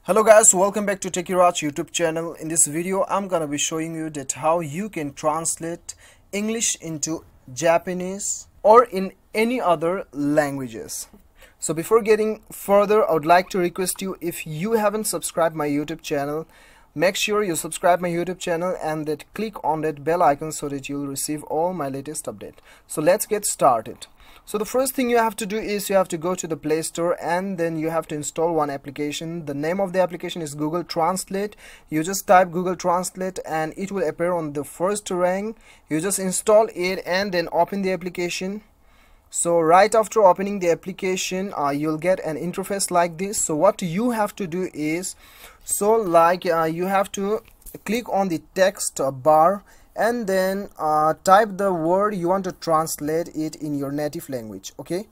Hello guys, welcome back to Techiraj YouTube channel. In this video I'm gonna be showing you that how you can translate English into Japanese or in any other languages. So before getting further, I would like to request you, if you haven't subscribed my YouTube channel, make sure you subscribe my YouTube channel and that click on that bell icon so that you'll receive all my latest update. So let's get started. So the first thing you have to do is you have to go to the Play Store and then you have to install one application. The name of the application is Google Translate. You just type Google Translate and it will appear on the first rank. You just install it and then open the application. So right after opening the application, you'll get an interface like this. So what you have to do is, you have to click on the text bar and then type the word you want to translate it in your native language. Okay,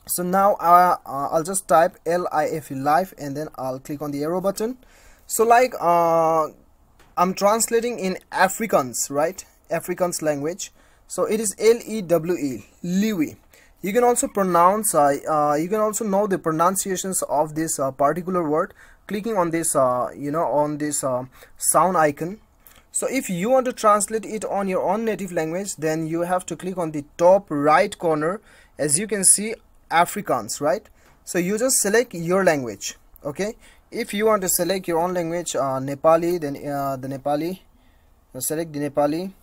so now I'll just type LIFE, life, and then I'll click on the arrow button. So I'm translating in Afrikaans, right? Afrikaans language. So it is LEWE, Liwi. You can also pronounce, you can also know the pronunciations of this particular word, clicking on this, on this sound icon. So if you want to translate it on your own native language, then you have to click on the top right corner. As you can see, Afrikaans, right? So you just select your language. Okay, if you want to select your own language, Nepali, then the Nepali, select the Nepali.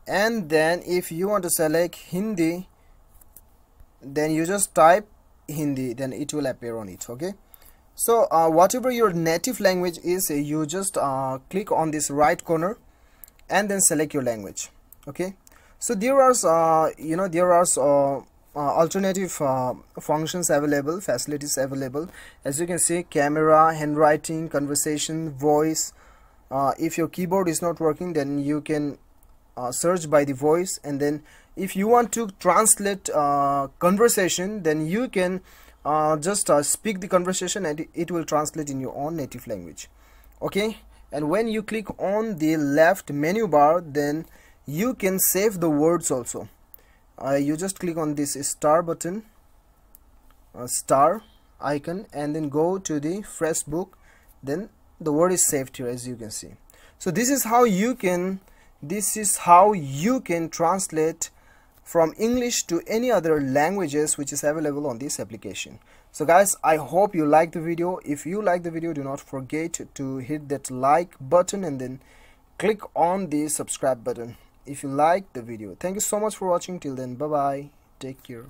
And then if you want to select Hindi, then you just type Hindi, then it will appear on it. Okay, so whatever your native language is, you just click on this right corner and then select your language. Okay, so there are alternative functions available, facilities available. As you can see, camera, handwriting, conversation, voice. If your keyboard is not working, then you can search by the voice, and then if you want to translate conversation, then you can just speak the conversation and it will translate in your own native language. Okay, and when you click on the left menu bar, then you can save the words also. You just click on this star button, star icon, and then go to the fresh book, then the word is saved here, as you can see. So this is how you can translate from English to any other languages which is available on this application. So guys, I hope you like the video. If you like the video, do not forget to hit that like button and then click on the subscribe button if you like the video. Thank you so much for watching. Till then, bye bye, take care.